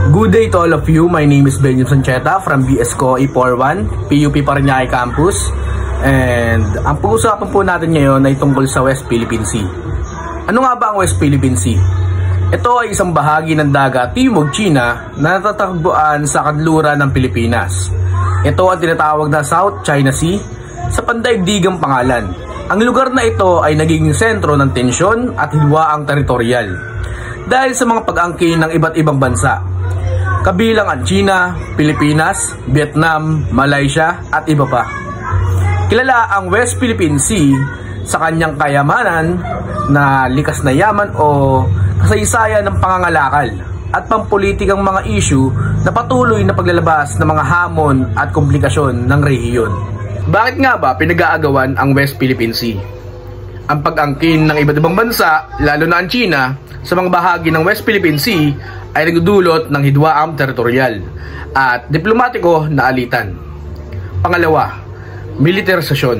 Good day to all of you. My name is Benjamin Sancheta from BSco E41, PUP Parañaque Campus. And ang pag-usapan po natin ngayon ay tungkol sa West Philippine Sea. Ano nga ba ang West Philippine Sea? Ito ay isang bahagi ng dagat Timog China na natatagpuan sa kanluran ng Pilipinas. Ito ang tinatawag na South China Sea sa pandaigdigang pangalan. Ang lugar na ito ay naging sentro ng tensyon at hidwaang teritorial dahil sa mga pag-angkin ng iba't ibang bansa. Kabilang ang China, Pilipinas, Vietnam, Malaysia at iba pa. Kilala ang West Philippine Sea sa kanyang kayamanan na likas na yaman o kasaysayan ng pangangalakal at pampolitikang mga issue na patuloy na paglalabas ng mga hamon at komplikasyon ng rehiyon. Bakit nga ba pinag-aagawan ang West Philippine Sea? Ang pag-angkin ng iba't ibang bansa, lalo na ang China, sa mga bahagi ng West Philippine Sea ay nagdudulot ng hidwaang teritorial at diplomatiko na alitan. Pangalawa, militarisasyon.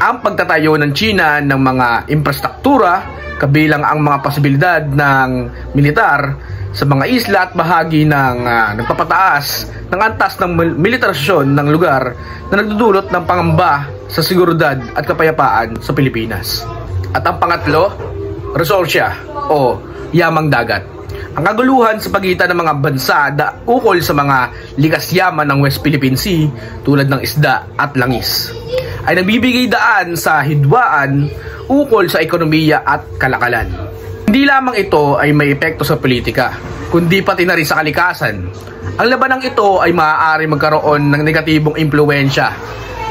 Ang pagtatayo ng China ng mga infrastruktura, kabilang ang mga posibilidad ng militar sa mga isla at bahagi ng nagpapataas ng antas ng militarisasyon ng lugar na nagdudulot ng pangamba sa seguridad at kapayapaan sa Pilipinas. At ang pangatlo, resorsya o yamang dagat. Ang kaguluhan sa pagitan ng mga bansa ukol sa mga likas yaman ng West Philippine Sea tulad ng isda at langis ay nagbibigay daan sa hidwaan ukol sa ekonomiya at kalakalan. Hindi lamang ito ay may epekto sa politika, kundi pati na rin sa kalikasan. Ang labanang ito ay maaari magkaroon ng negatibong impluwensya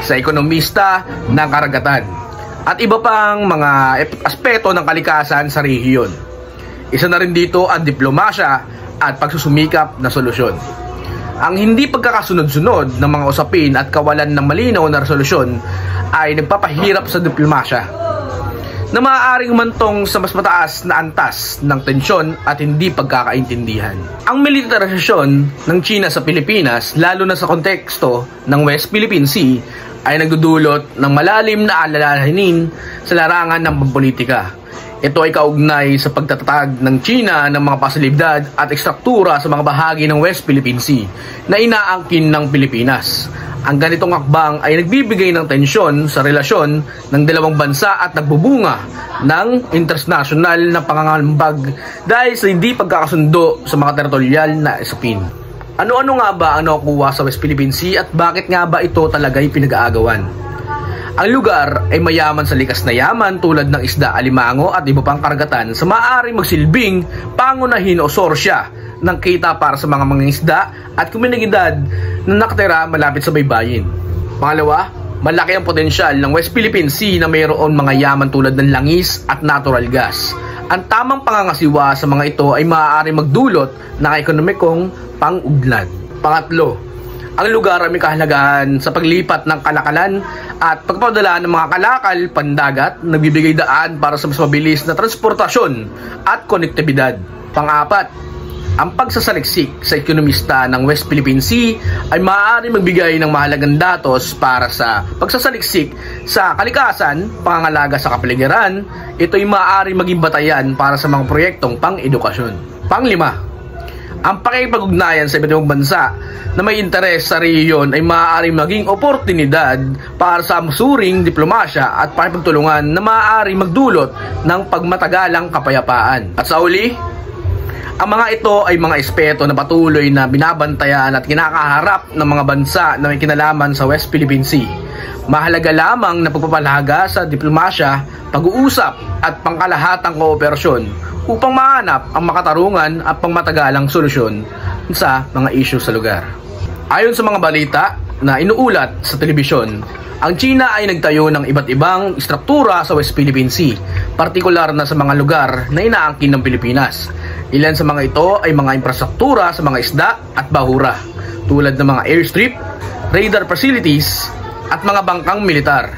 sa ekonomista ng karagatan at iba pang mga aspeto ng kalikasan sa rehiyon. Isa na rin dito ang diplomasya at pagsusumikap na solusyon. Ang hindi pagkakasunod-sunod ng mga usapin at kawalan ng malinaw na resolusyon ay nagpapahirap sa diplomasya na maaaring humantong sa mas mataas na antas ng tensyon at hindi pagkakaintindihan. Ang militarisasyon ng China sa Pilipinas, lalo na sa konteksto ng West Philippine Sea, ay nagdudulot ng malalim na alalahanin sa larangan ng pampolitika. Ito ay kaugnay sa pagtatatag ng China ng mga pasilidad at ekstruktura sa mga bahagi ng West Philippine Sea na inaangkin ng Pilipinas. Ang ganitong hakbang ay nagbibigay ng tensyon sa relasyon ng dalawang bansa at nagbubunga ng internasyonal na pangangambag dahil sa hindi pagkakasundo sa mga teritorial na usapin. Ano-ano nga ba ang nakukuha sa West Philippine Sea at bakit nga ba ito talaga'y pinag-aagawan? Ang lugar ay mayaman sa likas na yaman tulad ng isda, alimango at iba pang karagatan sa maaaring magsilbing pangunahin o sorsya ng kita para sa mga mangingisda at komunidad na nakatira malapit sa baybayin. Pangalawa, malaki ang potensyal ng West Philippine Sea na mayroon mga yaman tulad ng langis at natural gas. Ang tamang pangangasiwa sa mga ito ay maaaring magdulot ng ekonomikong pang-udlad. Pangatlo, ang lugar ay may kahalagahan sa paglipat ng kalakalan at pagpapadala ng mga kalakal pandagat na nagbibigay daan para sa mas mabilis na transportasyon at konektibidad. Pang-apat, ang pagsasaliksik sa ekonomista ng West Philippine Sea ay maaari magbigay ng mahalagang datos para sa pagsasaliksik sa kalikasan, pangangalaga sa kapaligiran. Ito ay maaari maging batayan para sa mga proyektong pang-edukasyon. Pang-lima, ang pakikipag-ugnayan sa iba't ibang bansa na may interes sa rehiyon ay maaaring maging oportunidad para sa masuring diplomasya at pakipagtulungan na maaaring magdulot ng pagmatagalang kapayapaan. At sa uli, ang mga ito ay mga aspeto na patuloy na binabantayan at kinakaharap ng mga bansa na may kinalaman sa West Philippine Sea. Mahalaga lamang na pagpapalaga sa diplomasya, pag-uusap at pangkalahatang kooperasyon upang mahanap ang makatarungan at pangmatagalang solusyon sa mga issue sa lugar. Ayon sa mga balita na inuulat sa telebisyon, ang China ay nagtayo ng iba't ibang istruktura sa West Philippine Sea, partikular na sa mga lugar na inaangkin ng Pilipinas. Ilan sa mga ito ay mga infrastruktura sa mga isda at bahura, tulad ng mga airstrip, radar facilities, at mga bangkang militar.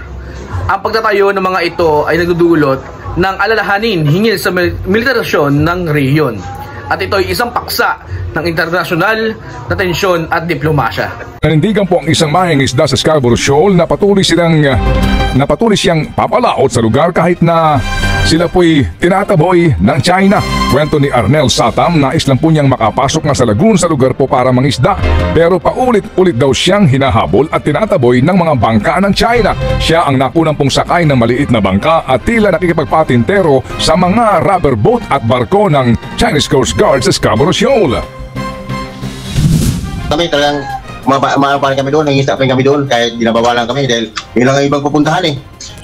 Ang pagtatayo ng mga ito ay nagdudulot ng alalahanin hinggil sa militarisasyon ng rehiyon. At ito ay isang paksa ng internasyonal na tensyon at diplomasya. Nanindigan po ang isang mahing isda sa Scarborough Shoal na patuloy siyang papalaot sa lugar kahit na Sila po'y tinataboy ng China. Kwento ni Arnel Satam, nais lang po niyang makapasok nga sa lagoon sa lugar po para mangisda. Pero paulit-ulit daw siyang hinahabol at tinataboy ng mga bangka ng China. Siya ang nakunang pong sakay ng maliit na bangka at tila nakikipagpatintero sa mga rubber boat at barko ng Chinese Coast Guard sa Scarborough Shoal. Kami talagang mapapalan kami doon, nangisda pa kami doon kahit dinabawalan kami dahil yun lang ang ibang pupuntahan eh.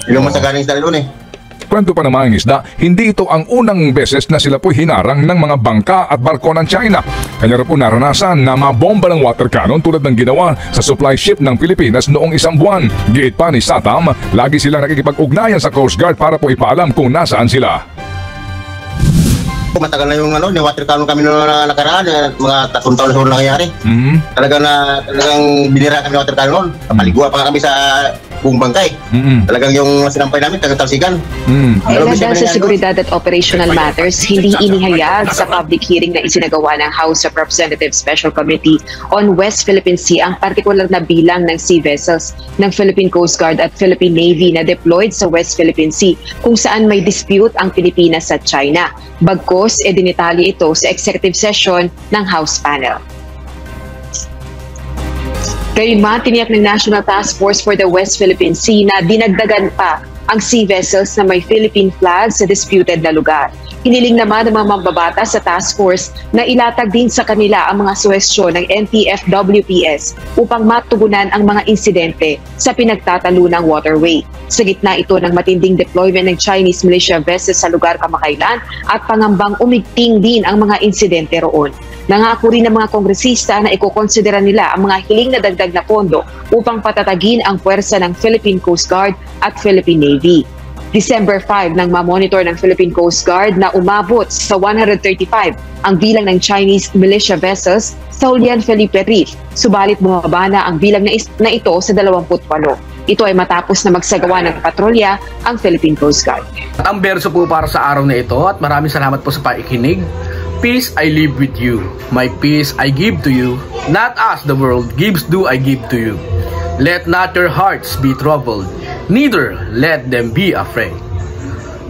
Yun lang masagaling isda doon eh. Kwento pa naman ng isda, hindi ito ang unang beses na sila po'y hinarang ng mga bangka at barko ng China. Kanya rin po naranasan na mabomba ng water cannon tulad ng ginawa sa supply ship ng Pilipinas noong 1 buwan. Giit pa ni Satam, lagi silang nakikipag-ugnayan sa Coast Guard para po ipaalam kung nasaan sila. Matagal na yung water cannon kami noong nakaraan, mga 3 taon na siguro nangyayari. Talagang binira kami ng water cannon. Paligwa pa kami sa buong bangkay. Talagang yung sinampay namin, tagang talsikan. Dahil sa seguridad at operational matters, hindi inihayag sa public hearing na isinagawa ng House of Representatives Special Committee on West Philippine Sea ang partikular na bilang ng sea vessels ng Philippine Coast Guard at Philippine Navy na deployed sa West Philippine Sea kung saan may dispute ang Pilipinas at China. Bagkos, dinitali ito sa executive session ng House panel. Gayunman, tiniyak ng National Task Force for the West Philippine Sea na dinagdagan pa ang sea vessels na may Philippine flag sa disputed na lugar. Hiniling naman ng mga mambabatas sa task force na ilatag din sa kanila ang mga suhestyon ng NTF-WPS upang matugunan ang mga insidente sa pinagtatalunang waterway. Sa gitna ito ng matinding deployment ng Chinese militia vessels sa lugar kamakailan at pangambang umigting din ang mga insidente roon. Nangako rin ng mga kongresista na ikokonsidera nila ang mga hiling na dagdag na pondo upang patatagin ang puwersa ng Philippine Coast Guard at Philippine Navy. December 5 nang ma-monitor ng Philippine Coast Guard na umabot sa 135 ang bilang ng Chinese militia vessels sa Julian Felipe Reef, subalit bumaba na ang bilang na ito sa 28. Ito ay matapos na magsagawa ng patrolya ang Philippine Coast Guard. At ang berso po para sa araw na ito at maraming salamat po sa pakikinig. Peace I live with you, my peace I give to you, not as the world gives do I give to you. Let not your hearts be troubled, neither let them be afraid.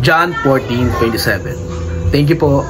John 14:27. Thank you po.